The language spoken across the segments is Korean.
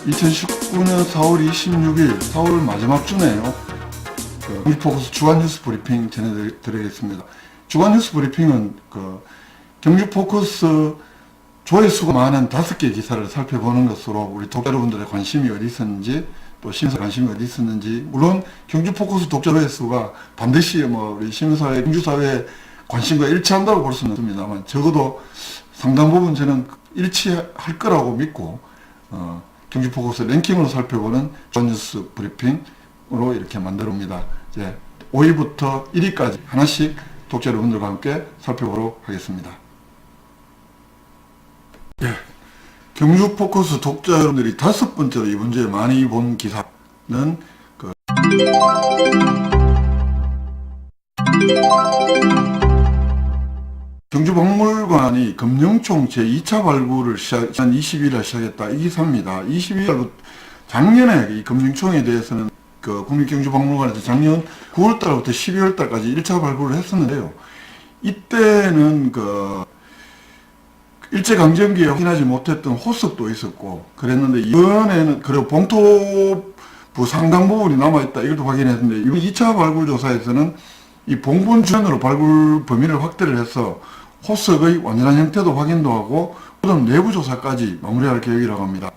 2019년 4월 26일 4월 마지막 주네요. 경주포커스 주간 뉴스 브리핑 전해드리겠습니다. 주간 뉴스 브리핑은 경주포커스 조회수가 많은 5개 기사를 살펴보는 것으로 우리 독자 여러분들의 관심이 어디 있었는지, 또 시민사 관심이 어디 있었는지, 물론 경주포커스 독자 조회수가 반드시 우리 시민사회, 경주사회의 관심과 일치한다고 볼 수는 없습니다만, 적어도 상당 부분 저는 일치할 거라고 믿고 경주포커스 랭킹으로 살펴보는 주간 뉴스 브리핑으로 이렇게 만들어옵니다. 이제 5위부터 1위까지 하나씩 독자 여러분들과 함께 살펴보도록 하겠습니다. 예, 경주포커스 독자 여러분들이 5번째로 이번 주에 많이 본 기사는 경주박물관이 금령총 제2차 발굴을 지난 22일에 시작했다. 이 기사입니다. 22일부터 작년에 이 금령총에 대해서는 국립경주박물관에서 작년 9월달부터 12월달까지 1차 발굴을 했었는데요. 이때는 일제강점기에 확인하지 못했던 호석도 있었고 그랬는데, 이번에는 그리고 봉토부 상당 부분이 남아있다, 이것도 확인했는데, 이번 2차 발굴 조사에서는 이 봉분 주변으로 발굴 범위를 확대를 해서 호석의 완전한 형태도 확인도 하고 그다음 내부 조사까지 마무리할 계획이라고 합니다.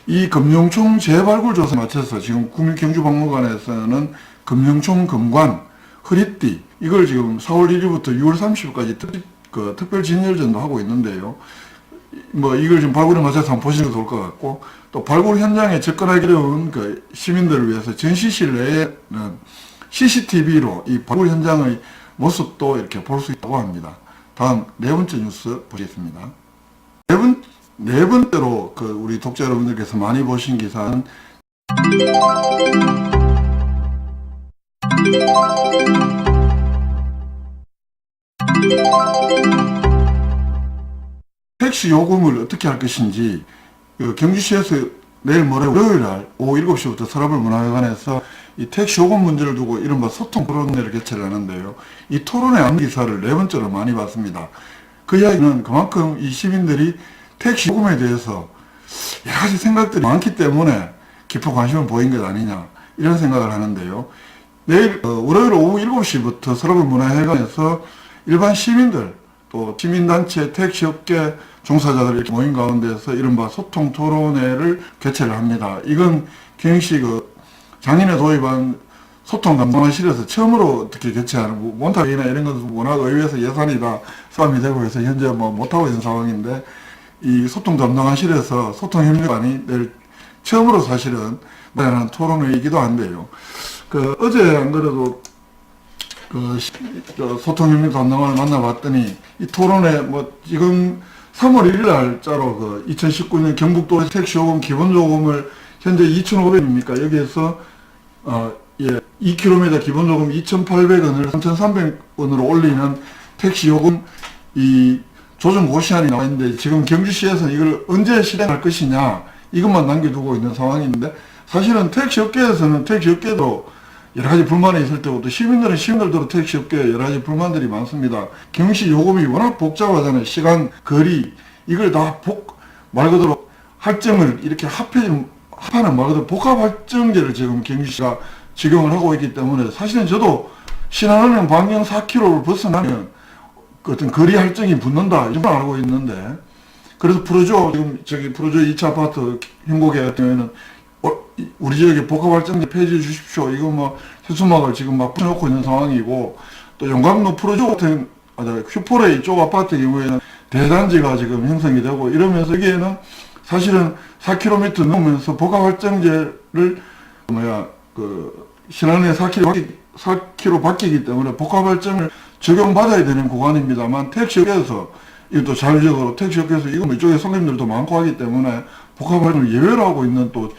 이 금령총 재발굴 조사에 맞춰서 지금 국립경주박물관에서는 금령총 금관, 허리띠, 이걸 지금 4월 1일부터 6월 30일까지 특별 진열전도 하고 있는데요. 이걸 지금 발굴에 맞춰서 한번 보시는 게 좋을 것 같고, 또 발굴 현장에 접근하기 어려운 시민들을 위해서 전시실 내에는 CCTV로 이 발굴 현장의 모습도 이렇게 볼 수 있다고 합니다. 다음 4번째 뉴스 보겠습니다. 네 번째로 우리 독자 여러분들께서 많이 보신 기사는 택시 요금을 어떻게 할 것인지, 경주시에서 내일 월요일날 오후 7시부터 서라벌문화회관에서 이 택시 요금 문제를 두고 이른바 소통 토론회를 개최를 하는데요. 이 토론회 안내 기사를 4번째로 많이 봤습니다. 그 이야기는 그만큼 이 시민들이 택시 요금에 대해서 여러 가지 생각들이 많기 때문에 깊은 관심을 보인 것 아니냐, 이런 생각을 하는데요. 내일 월요일 오후 7시부터 서라벌문화회관에서 일반 시민들, 또 시민단체, 택시업계 종사자들이 이렇게 모인 가운데서 이른바 소통 토론회를 개최를 합니다. 이건 경시 작년에 도입한 소통 담당실에서 처음으로 어떻게 개최하는, 몬타기나 이런 것은 워낙 의회에서 예산이 다 싸움이 되고 해서 현재 못하고 있는 상황인데, 이 소통 담당실에서 소통협력관이 내일 처음으로 사실은 마련한 토론회이기도 한데요. 어제 안 그래도 소통협력 담당관을 만나봤더니 이 토론회 지금 3월 1일 날짜로 2019년 경북도 택시요금 기본요금을 현재 2,500원입니까? 여기에서 2km 기본요금 2,800원을 3,300원으로 올리는 택시요금 이 조정 고시안이 나와 있는데, 지금 경주시에서는 이걸 언제 실행할 것이냐, 이것만 남겨두고 있는 상황인데, 사실은 택시업계에서는 택시업계도 여러 가지 불만이 있을 때고, 또 시민들도 택시업계에 여러 가지 불만들이 많습니다. 경시 요금이 워낙 복잡하잖아요. 시간, 거리, 이걸 다 말 그대로 할증을 이렇게 합하는 말 그대로 복합 할증제를 지금 경주시가 적용을 하고 있기 때문에, 사실은 저도 신안은행 반경 4km를 벗어나면 어떤 거리 할증이 붙는다, 이런 걸 알고 있는데, 그래서 프로조, 지금 프로조 2차 아파트 행복에 같은 경우에는 우리 지역에 복합할증제 폐지해 주십시오, 이거 현수막을 지금 붙여놓고 있는 상황이고, 또 용광로 프로조 같은 휴포레이 쪽 아파트 경우에는 대단지가 지금 형성이 되고 이러면서, 여기에는 사실은 4km 넘으면서 복합할증제를 신안에 4km 바뀌기 때문에 복합할증을 적용받아야 되는 구간입니다만, 택시업계에서 이것도 자율적으로 택시업계에서 이쪽에 손님들도 많고 하기 때문에 복합할증을 예외로 하고 있는 또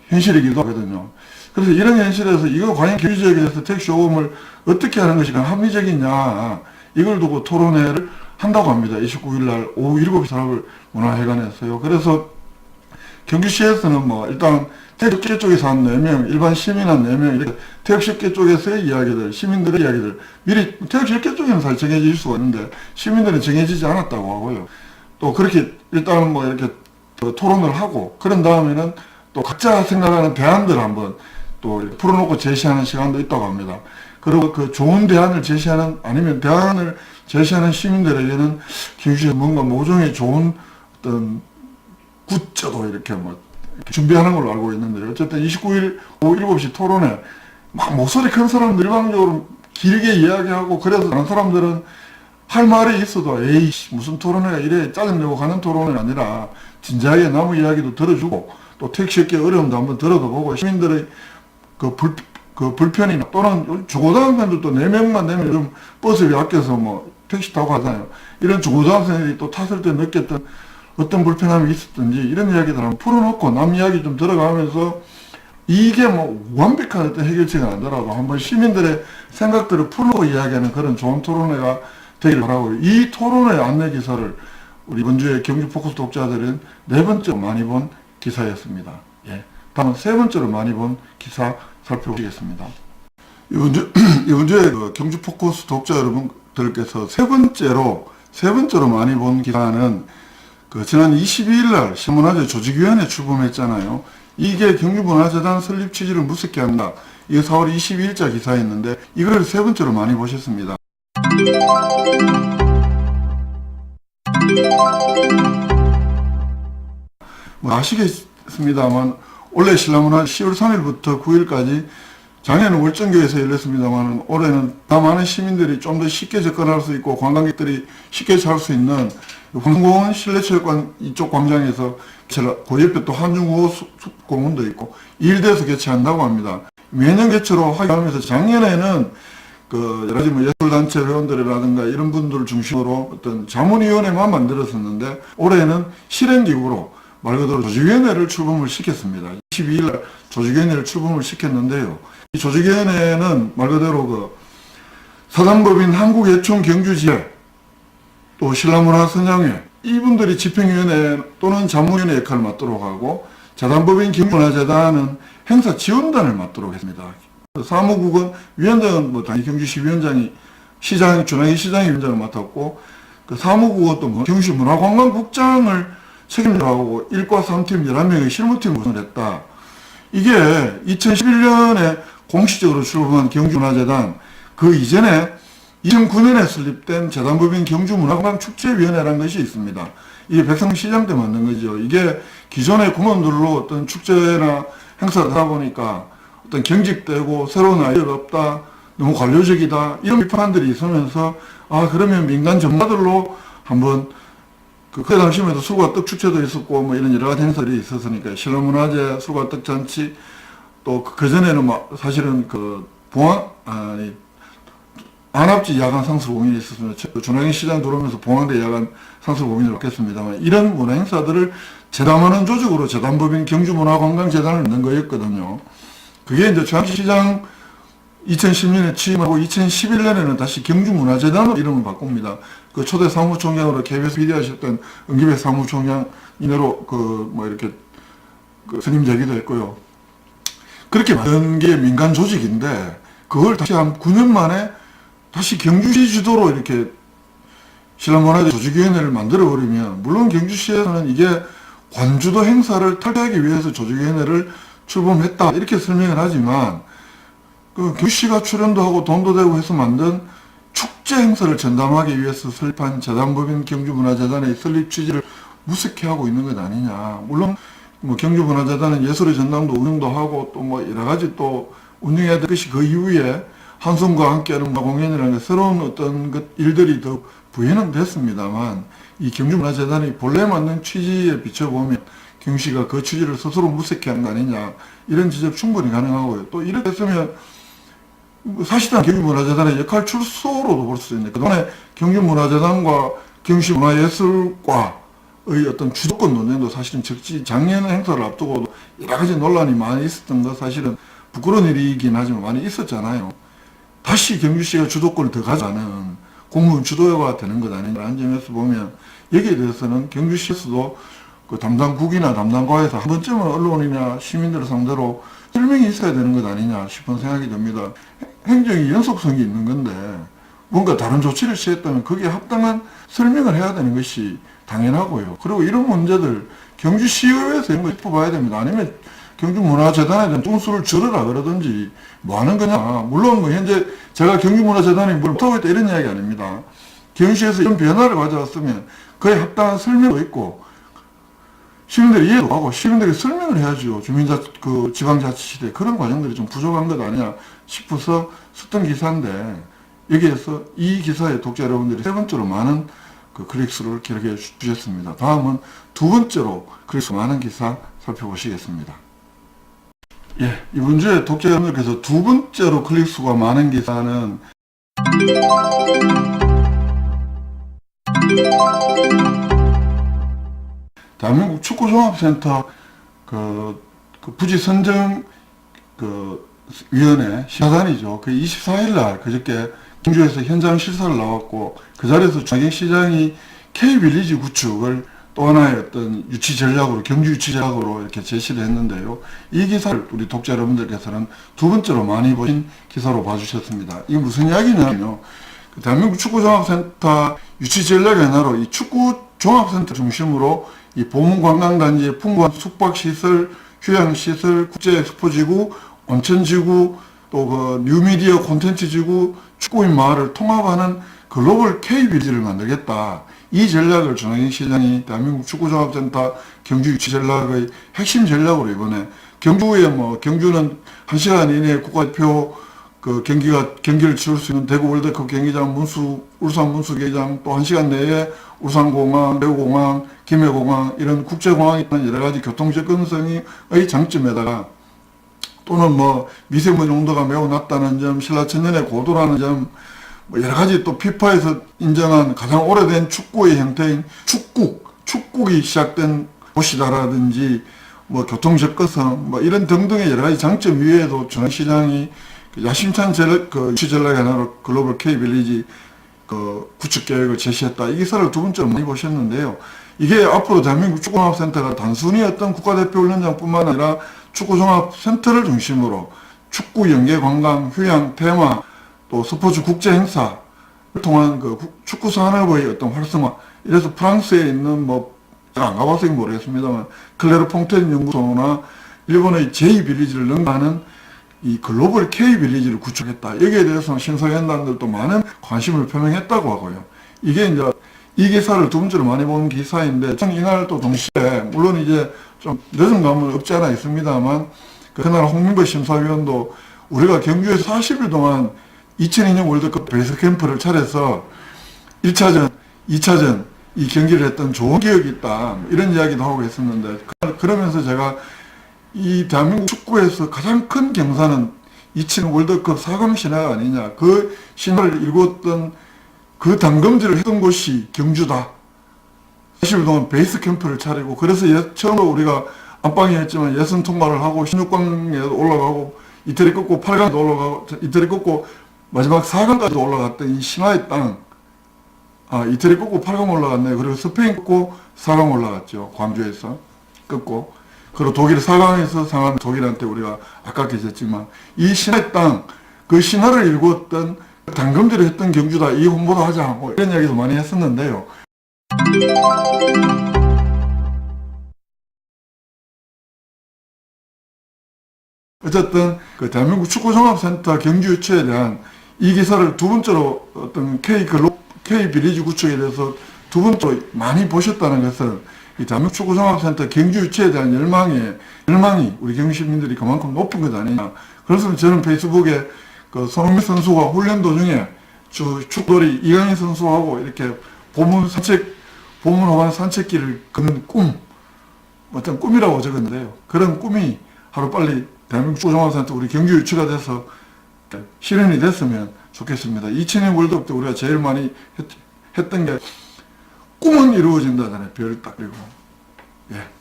현실이기도 하거든요. 그래서 이런 현실에서 이거 과연 경주지역에 대해서 택시 요금을 어떻게 하는 것이 합리적이냐, 이걸 두고 토론회를 한다고 합니다. 29일날 오후 7시 서라벌문화회관에서요. 그래서 경주시에서는 일단 택시업계 쪽에서 한 4명, 일반 시민 한 4명, 이렇게 택시업계 쪽에서의 이야기들, 시민들의 이야기들, 미리 택시업계 쪽에는 사실 정해질 수가 있는데 시민들은 정해지지 않았다고 하고요. 또 그렇게 일단은 이렇게 토론을 하고, 그런 다음에는 또 각자 생각하는 대안들을 한번 또 풀어놓고 제시하는 시간도 있다고 합니다. 그리고 그 좋은 대안을 제시하는, 아니면 대안을 제시하는 시민들에게는 경주시에서 뭔가 모종의 좋은 어떤 굿즈도 이렇게 이렇게 준비하는 걸로 알고 있는데, 어쨌든 29일 오후 7시 토론회 막 목소리 큰 사람들 일방적으로 길게 이야기하고, 그래서 다른 사람들은 할 말이 있어도 에이 무슨 토론회가 이래 짜증내고 가는 토론회가 아니라 진지하게 남의 이야기도 들어주고, 또 택시업계 어려움도 한번 들어도 보고, 시민들의 불편이나 또는 중고등학생들도 4명만 되면 요즘 버스비 아껴서 택시 타고 가잖아요. 이런 중고등학생들이 또 탔을 때 느꼈던 어떤 불편함이 있었든지 이런 이야기들 한번 풀어놓고 남 이야기 좀 들어가면서, 이게 완벽한 어떤 해결책은 아니더라도 한번 시민들의 생각들을 풀어놓고 이야기하는 그런 좋은 토론회가 되길 바라고요. 이 토론회 안내 기사를 우리 이번 주에 경주 포커스 독자들은 4번째로 많이 본 기사였습니다. 예. 다음은 3번째로 많이 본 기사 살펴보시겠습니다. 이번 주에 그 경주 포커스 독자 여러분들께서 세 번째로 많이 본 기사는 그 지난 22일 날 신문화재 조직위원회 출범했잖아요. 이게 경주문화재단 설립 취지를 무색해 한다. 이게 4월 22일자 기사였는데, 이걸 3번째로 많이 보셨습니다. 아시겠습니다만 원래 신라문화 10월 3일부터 9일까지, 작년에는 월정교에서 열렸습니다만 올해는 더 많은 시민들이 좀 더 쉽게 접근할 수 있고 관광객들이 쉽게 찾을 수 있는 황공원 실내체육관 이쪽 광장에서, 그 옆에 또 한중호수공원도 있고 일대에서 개최한다고 합니다. 매년 개최로 하면서 작년에는 그 여러 가지 예술단체 회원들이라든가 이런 분들을 중심으로 어떤 자문위원회만 만들었었는데, 올해는 실행기구로 말 그대로 조직위원회를 출범을 시켰습니다. 22일날 조직위원회를 출범을 시켰는데요. 이 조직위원회는 말 그대로 그 사단법인 한국예촌경주지회, 또 신라문화선양회, 이분들이 집행위원회 또는 자문위원회 역할을 맡도록 하고, 재단법인 경주문화재단은 행사 지원단을 맡도록 했습니다. 사무국은 위원장은 당연히 경주시 위원장이, 준하기 시장이 위원장을 맡았고, 그 사무국은 또 경주시 문화관광국장을 책임져 하고 1과 3팀 11명의 실무팀을 구성했다. 이게 2011년에 공식적으로 출범한 경주문화재단, 그 이전에 2009년에 설립된 재단법인 경주문화관광축제위원회라는 것이 있습니다. 이게 백성시장 때 만든 거죠. 이게 기존의 공원들로 어떤 축제나 행사를 하다 보니까 어떤 경직되고 새로운 아이디어가 없다, 너무 관료적이다, 이런 비판들이 있으면서, 그러면 민간 전문가들로 한번, 그때 당시에도 술과 떡 축제도 있었고 이런 여러 가지 행사들이 있었으니까, 신라문화재 술과 떡 잔치, 또 그전에는 사실은 안압지 야간 상술 공연이 있었습니다. 준하기 시장 들어오면서 봉황대 야간 상술 공연을 받겠습니다만, 이런 문화 행사들을 재단하는 조직으로 재단법인 경주문화관광재단을 넣는 거였거든요. 그게 이제 준하기 시장 2010년에 취임하고 2011년에는 다시 경주문화재단으로 이름을 바꿉니다. 그 초대 사무총장으로 KBS PD 하셨던 은기배 사무총장 이내로 이렇게 선임 제기도 했고요. 그렇게 만든 게 민간 조직인데, 그걸 다시 한 9년 만에 다시 경주시 주도로 이렇게 신라문화재 조직위원회를 만들어버리면, 물론 경주시에서는 이게 관주도 행사를 탈피하기 위해서 조직위원회를 출범했다 이렇게 설명을 하지만, 그 경주시가 출연도 하고 돈도 되고 해서 만든 축제 행사를 전담하기 위해서 설립한 재단법인 경주문화재단의 설립 취지를 무색해하고 있는 것 아니냐. 물론 경주문화재단은 예술의 전당도 운영도 하고 또 여러 가지 또 운영해야 될 것이, 그 이후에 한송과 함께하는 공연이라는 새로운 어떤 일들이 더 부연은 됐습니다만, 이 경주문화재단이 본래 맞는 취지에 비춰보면 경주시가 그 취지를 스스로 무색해한 거 아니냐, 이런 지적 충분히 가능하고요. 또 이렇게 했으면 사실상 경주문화재단의 역할 출소로도 볼 수 있는데, 그동안에 경주문화재단과 경주시 문화예술과의 어떤 주도권 논쟁도 사실은 작년 행사를 앞두고도 여러 가지 논란이 많이 있었던 거 사실은 부끄러운 일이긴 하지만 많이 있었잖아요. 다시 경주시가 주도권을 더 가져가는 공무원 주도가 되는 것 아닌가라는 점에서 보면, 여기에 대해서는 경주시에서도 그 담당국이나 담당과에서 한 번쯤은 언론이나 시민들을 상대로 설명이 있어야 되는 것 아니냐 싶은 생각이 듭니다. 행정이 연속성이 있는 건데, 뭔가 다른 조치를 취했다면 거기에 합당한 설명을 해야 되는 것이 당연하고요. 그리고 이런 문제들 경주시의회에서 이런 걸 짚어봐야 됩니다. 아니면 경주문화재단에 대한 점수를 줄여라 그러든지 뭐 하는 거냐. 물론 뭐 현재 제가 경주문화재단이 뭘 못하고 있다 이런 이야기 아닙니다. 경주시에서 이런 변화를 가져왔으면 그에 합당한 설명도 있고 시민들이 이해도 하고 시민들이 설명을 해야죠. 지방자치시대 그런 과정들이 좀 부족한 것 아니냐 싶어서 썼던 기사인데 여기에서 이 기사에 독자 여러분들이 세 번째로 많은 그 클릭수를 기록해 주셨습니다. 다음은 두 번째로 클릭수 많은 기사 살펴보시겠습니다. 예, 이번 주에 독자 여러분들께서 두 번째로 클릭수가 많은 기사는 대한민국 축구종합센터 그 부지 선정 위원회 시사단이죠. 그 24일날 그저께 경주에서 현장 실사를 나왔고 그 자리에서 장경 시장이 K빌리지 구축을 또 하나의 어떤 유치 전략으로 경주 유치 전략으로 이렇게 제시를 했는데요. 이 기사를 우리 독자 여러분들께서는 두 번째로 많이 보신 기사로 봐주셨습니다. 이게 무슨 이야기냐면요. 대한민국 축구종합센터 유치 전략의 하나로 이 축구종합센터 중심으로 이 보문관광단지의 풍부한 숙박시설, 휴양시설, 국제엑스포지구, 온천지구, 또 그 뉴미디어 콘텐츠지구, 축구인 마을을 통합하는 글로벌 K빌리지를 만들겠다. 이 전략을 전환희 시장이 대한민국 축구종합센터 경주 유치 전략의 핵심 전략으로 이번에 경주는 1시간 이내에 국가대표 경기를 치를 수 있는 대구 월드컵 경기장, 울산 문수 경기장, 또 1시간 내에 울산공항, 대구공항, 김해공항 이런 국제공항이 있는 여러 가지 교통 접근성의 장점에다가 또는 뭐 미세먼지 농도가 매우 낮다는 점, 신라천년의 고도라는 점, 뭐 여러 가지 또 피파에서 인정한 가장 오래된 축구의 형태인 축국이 시작된 곳이다라든지 뭐 교통 접근성 뭐 이런 등등의 여러 가지 장점 위에도 전시장이 야심찬 유치 전략의 하나로 글로벌 K빌리지 구축 계획을 제시했다. 이 기사를 두 번째로 많이 보셨는데요. 이게 앞으로 대한민국 축구종합센터가 단순히 어떤 국가대표 훈련장뿐만 아니라 축구종합센터를 중심으로 축구, 연계, 관광, 휴양, 테마, 또 스포츠 국제 행사를 통한 축구 산업의 어떤 활성화. 이래서 프랑스에 있는 제가 안 가봐서 모르겠습니다만 클레르 퐁텐 연구소나 일본의 J빌리지를 능가하는 이 글로벌 K빌리지를 구축했다. 여기에 대해서 신소연단들도 많은 관심을 표명했다고 하고요. 이게 이제 이 기사를 두 번째로 많이 본 기사인데, 이날 또 동시에, 물론 이제 좀 늦은 감은 없지 않아 있습니다만, 그날 홍민보 심사위원도 우리가 경주에서 40일 동안 2002년 월드컵 베이스 캠프를 차려서 1차전, 2차전 이 경기를 했던 좋은 기억이 있다. 이런 이야기도 하고 있었는데, 그러면서 제가 이 대한민국 축구에서 가장 큰 경사는 2002년 월드컵 4강 신화가 아니냐. 그 신화를 이루었던 그 당금질을 했던 곳이 경주다. 40일 동안 베이스 캠프를 차리고, 그래서 처음으로 우리가 안방이었지만 예선 통과를 하고 16강에 올라가고 이태리 꺾고 8강도 올라가고 이태리 꺾고 마지막 4강까지 올라갔던 이 신화의 땅. 이태리 꺾고 8강 올라갔네요. 그리고 스페인 꺾고 4강 올라갔죠. 광주에서 꺾고. 그리고 독일 4강에서 상하면 독일한테 우리가 아깝게 졌지만 이 신화의 땅, 그 신화를 일구었던 당금질을 했던 경주다. 이 홍보도 하자. 뭐 이런 이야기도 많이 했었는데요. 어쨌든 그 대한민국 축구종합센터 경주 유치에 대한 이 기사를 두 번째로 어떤 K빌리지 구축에 대해서 두 번째로 많이 보셨다는 것은 이 대한민국 축구종합센터 경주 유치에 대한 열망이 우리 경주 시민들이 그만큼 높은 것 아니냐. 그래서 저는 페이스북에 손흥민 선수가 훈련 도중에 축돌이 이강인 선수하고 이렇게 봄 호반 산책길을 걷는 어떤 꿈이라고 적었는데요. 그런 꿈이 하루빨리 대한민국 축구종합센터 우리 경주 유치가 돼서 실현이 됐으면 좋겠습니다. 2000년 월드컵 때 우리가 제일 많이 했던 게 꿈은 이루어진다잖아요. 별 딱 그리고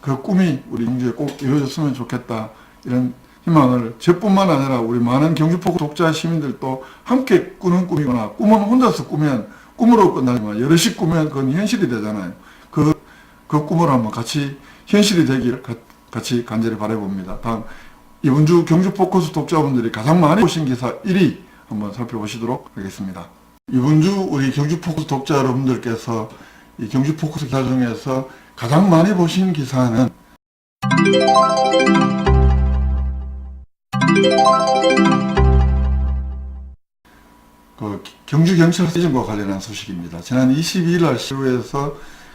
그 꿈이 우리 경주에 꼭 이루어졌으면 좋겠다. 이런 희망을 저뿐만 아니라 우리 많은 경주포크 독자 시민들도 함께 꾸는 꿈이거나, 꿈은 혼자서 꾸면 꿈으로 끝나지만 여럿이 꾸면 그건 현실이 되잖아요. 그 꿈을 한번 같이 현실이 되길 같이 간절히 바라봅니다. 다음 이번 주 경주 포커스 독자분들이 가장 많이 보신 기사 1위 한번 살펴보시도록 하겠습니다. 이번 주 우리 경주 포커스 독자 여러분들께서 이 경주 포커스 기사 중에서 가장 많이 보신 기사는 경주경찰서 이전과 관련한 소식입니다. 지난 22일 날 시의회에서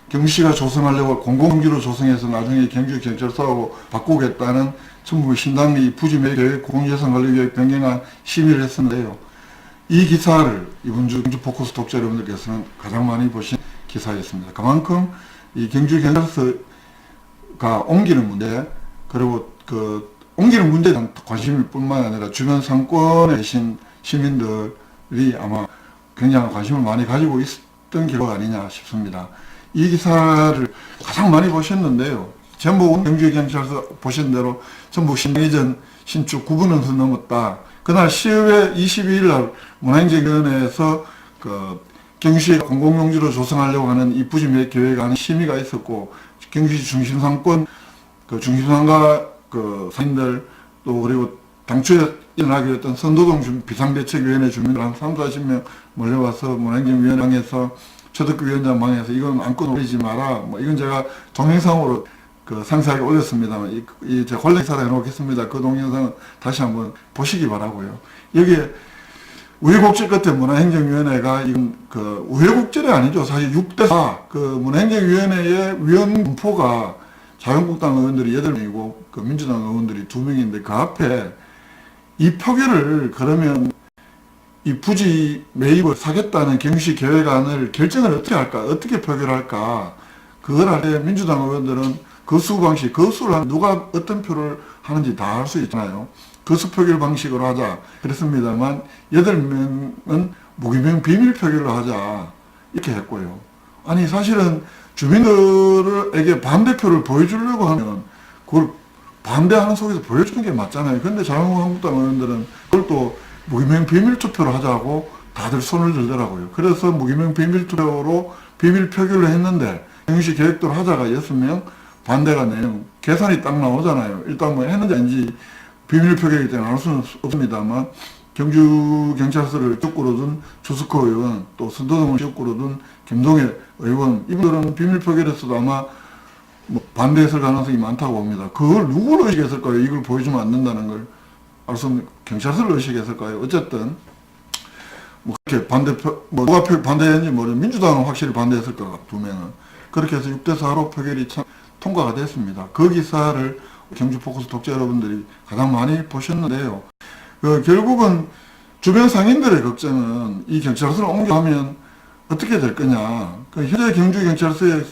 경주시가 조성하려고 공공기로 조성해서 나중에 경주경찰서하고 바꾸겠다는 정부 신당리 부지매입계획 공공예산관리계획 변경안 심의를 했었는데요. 이 기사를 이번 주 경주 포커스 독자 여러분들께서는 가장 많이 보신 기사였습니다. 그만큼 이 경주경찰서가 옮기는 문제, 그리고 옮기는 문제에 대한 관심일 뿐만 아니라 주변 상권에 계신 시민들이 아마 굉장히 관심을 많이 가지고 있었던 결과가 아니냐 싶습니다. 이 기사를 가장 많이 보셨는데요. 전북 경주경찰서 보신 대로 전북 신이전 신축 9분은 넘었다. 그날 시의회 22일 날 문화행정위원회에서 경주시 공공용지로 조성하려고 하는 이 부지매입 계획안의 심의가 있었고, 경주시 중심상권 중심상가 상인들 또 그리고 당초에 일어나기로 했던 선도동 비상대책위원회 주민들 한 3, 40명 몰려와서 문화행정위원회에서 초등교위원장 방에서 이건 안건 올리지 마라. 이건 제가 동영상으로 상세하게 올렸습니다만, 제가 관련 기사를 해놓겠습니다. 그 동영상은 다시 한번 보시기 바라고요. 여기에 우회곡절 끝에 문화행정위원회가 이건 우회곡절이 아니죠. 사실 6대4 문화행정위원회의 위원 분포가 자유한국당 의원들이 8명이고 민주당 의원들이 2명인데 그 앞에 이 표결을 그러면 이 부지 매입을 사겠다는 경시 계획안을 결정을 어떻게 할까? 어떻게 표결할까? 그걸 할 때 민주당 의원들은 거수 방식, 거수를 하면 누가 어떤 표를 하는지 다 알 수 있잖아요. 거수 표결 방식으로 하자 그랬습니다만 8명은 무기명 비밀 표결로 하자 이렇게 했고요. 아니 사실은 주민들에게 반대표를 보여주려고 하면 그걸 반대하는 속에서 보여주는 게 맞잖아요. 근데 자유한국당 의원들은 그걸 또 무기명 비밀 투표로 하자고 다들 손을 들더라고요. 그래서 무기명 비밀 투표로 비밀 표결을 했는데 경시 계획대로 하자가 6명, 반대가 4명, 계산이 딱 나오잖아요. 일단 했는지 아닌지 비밀 표결이기 때문에 알 수는 없습니다만, 경주경찰서를 지역구로 둔 주스코 의원, 또 선도동을 지역구로 둔 김동애 의원, 이분들은 비밀 표결에서도 아마 반대했을 가능성이 많다고 봅니다. 그걸 누구를 의식했을까요? 이걸 보여주면 안 된다는 걸. 알 수 없는 경찰서를 의식했을까요? 어쨌든 그렇게 누가 반대했는지 모르겠는데 민주당은 확실히 반대했을 거라 2명은. 그렇게 해서 6대4로 표결이 통과가 됐습니다. 그 기사를 경주 포커스 독자 여러분들이 가장 많이 보셨는데요. 결국은 주변 상인들의 걱정은 이 경찰서를 옮겨가면 어떻게 될 거냐. 현재 경주경찰서의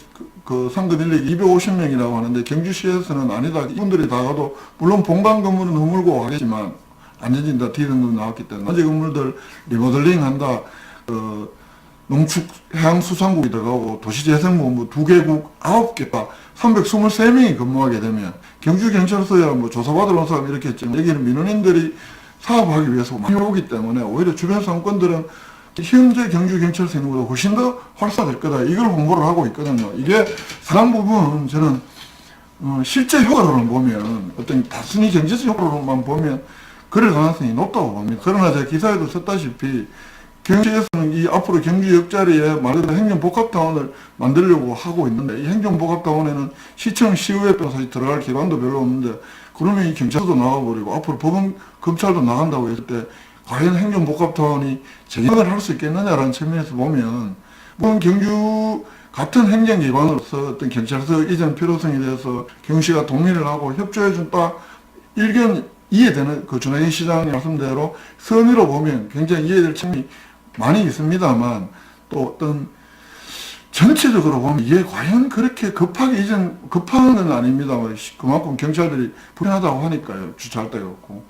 상급 인력이 250명이라고 하는데 경주시에서는 아니다. 이분들이 다 가도 물론 본관 건물은 허물고 하겠지만 안전진다 D등급 나왔기 때문에 나머지 건물들 리모델링 한다. 농축해양수산국이 들어가고 도시재생본부 2개국 9개가 323명이 근무하게 되면 경주경찰서야 조사받으러 온 사람 이렇게 했지만 여기는 민원인들이 사업하기 위해서 많이 오기 때문에 오히려 주변 상권들은 현재 경주경찰서 있는 것보다 훨씬 더 활성화될 거다. 이걸 홍보를 하고 있거든요. 이게 상당 부분 저는 실제 효과로는 보면 어떤 단순히 경제적 효과로만 보면 그럴 가능성이 높다고 봅니다. 그러나 제가 기사에도 썼다시피 경주에서는 이 앞으로 경주 옆자리에 말 그대로 행정복합타운을 만들려고 하고 있는데 이 행정복합타운에는 시청, 시의회 빼고 사실 들어갈 기관도 별로 없는데 그러면 이 경찰도 나와버리고 앞으로 법원, 검찰도 나간다고 했을 때 과연 행정복합타운이 재경을 할 수 있겠느냐라는 측면에서 보면 물론 경주 같은 행정기관으로서 어떤 경찰서 이전 필요성에 대해서 경시가 동의를 하고 협조해준 딱 일견 이해되는 준하인 시장의 말씀대로 선의로 보면 굉장히 이해될 측면이 많이 있습니다만 또 어떤 전체적으로 보면 이게 과연 그렇게 급하게 급한 건 아닙니다. 그만큼 경찰들이 불편하다고 하니까요. 주차할 데가 없고.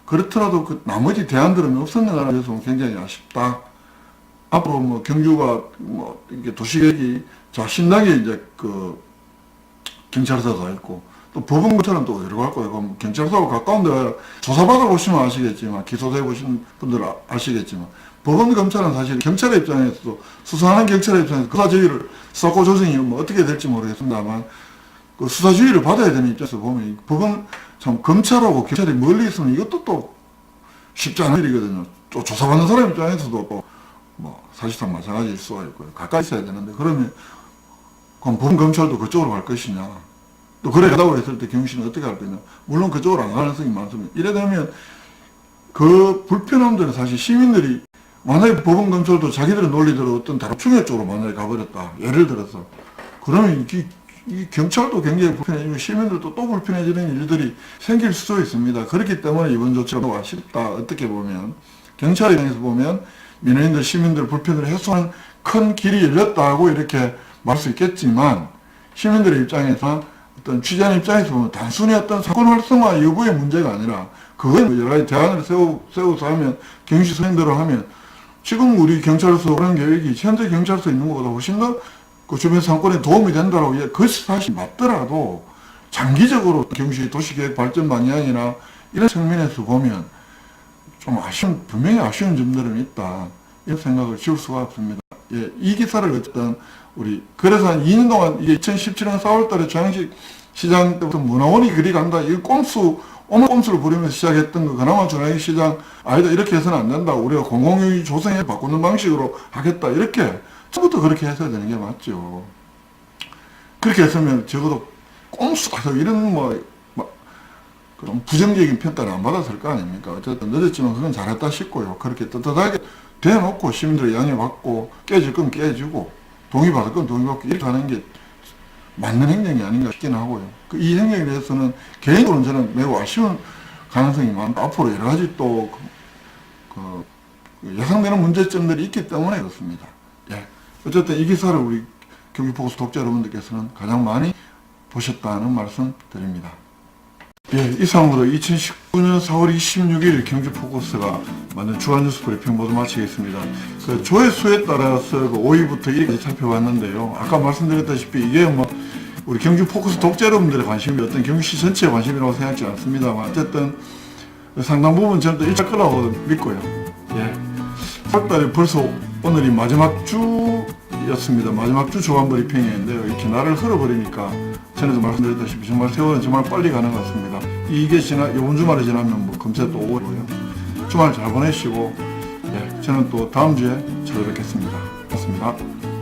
그렇더라도 나머지 대안들은 없었느냐는 데서 굉장히 아쉽다. 앞으로 경주가 이게 도시계획이 신당에 이제 경찰서가 있고 또 법원처럼 또 어디로 갈 거예요. 경찰서하고 가까운데 조사받아 보시면 아시겠지만 기소돼 보신 분들 아시겠지만 법원 검찰은 사실 경찰의 입장에서도 수사하는 경찰의 입장에서 수사지휘를 수사권 조정이 어떻게 될지 모르겠습니다만 수사지휘를 받아야 되는 입장에서 보면 법원 참 검찰하고 경찰이 멀리 있으면 이것도 또 쉽지 않은 일이거든요. 또 조사받는 사람 입장에서도 사실상 마찬가지일 수가 있고요. 가까이 있어야 되는데 그러면 그럼 법원 검찰도 그쪽으로 갈 것이냐. 또 그래 가다고 했을 때 경시는 어떻게 할 거냐. 물론 그쪽으로 안 가는 가능성이 많습니다. 이래 되면 그 불편함들은 사실 시민들이 만약에 법원 검찰도 자기들의 논리대로 어떤 다른 충격 쪽으로 만약에 가버렸다. 예를 들어서. 그러면 이 경찰도 굉장히 불편해지고 시민들도 또 불편해지는 일들이 생길 수도 있습니다. 그렇기 때문에 이번 조치가 아쉽다. 어떻게 보면. 경찰 입장에서 보면 민원인들, 시민들 불편을 해소하는 큰 길이 열렸다고 이렇게 말할 수 있겠지만 시민들의 입장에서 어떤 취재하는 입장에서 보면 단순히 어떤 사건 활성화 여부의 문제가 아니라 그거에 여러 가지 대안을 세워서 하면 경시 선행대로 하면 지금 우리 경찰서 그런 계획이 현재 경찰서 있는 것보다 훨씬 더 그 주변 상권에 도움이 된다고 그것이 사실 맞더라도 장기적으로 경시 도시계획 발전 방향이나 이런 측면에서 보면 좀 분명히 아쉬운 점들은 있다. 이런 생각을 지울 수가 없습니다. 예, 이 기사를 어쨌든 그래서 한 2년 동안 이게 2017년 4월 달에 중앙시 시장 때부터 문화원이 그리 간다. 이 오늘 꼼수를 부리면서 시작했던 거, 그나마 중앙시 시장, 아니다, 이렇게 해서는 안 된다. 우리가 공공유의 조성에 바꾸는 방식으로 하겠다. 이렇게, 처음부터 그렇게 해서야 되는 게 맞죠. 그렇게 했으면 적어도 꼼수 가서 이런 그런 부정적인 평가를 안 받았을 거 아닙니까? 어쨌든 늦었지만 그건 잘했다 싶고요. 그렇게 떳떳하게 대놓고 시민들의 양해받고 깨질 건 깨지고 동의받을 건 동의받고 이렇게 하는 게 맞는 행정이 아닌가 싶긴 하고요. 이 행정에 대해서는 개인적으로는 저는 매우 아쉬운 가능성이 많고 앞으로 여러 가지 또 예상되는 문제점들이 있기 때문에 그렇습니다. 예. 어쨌든 이 기사를 우리 경기포커스 독자 여러분들께서는 가장 많이 보셨다는 말씀 드립니다. 예, 이상으로 2019년 4월 26일 경기포커스가 만든 주간 뉴스 브리핑 모두 마치겠습니다. 그 조회수에 따라서 5위부터 1위까지 살펴봤는데요. 아까 말씀드렸다시피 이게 우리 경기포커스 독자 여러분들의 관심이 어떤 경기시 전체의 관심이라고 생각하지 않습니다만 어쨌든 상당 부분 저는 또 일찍 거라고 믿고요. 예. 4월달에 벌써 오늘이 마지막 주였습니다. 마지막 주 주간 브리핑이었는데요. 이렇게 날을 흘러버리니까 전에도 말씀드렸다시피 정말 세월은 정말 빨리 가는 것 같습니다. 이게 이번 주말에 지나면 금세 또 5월이고요. 주말 잘 보내시고, 예, 저는 또 다음 주에 찾아뵙겠습니다. 고맙습니다.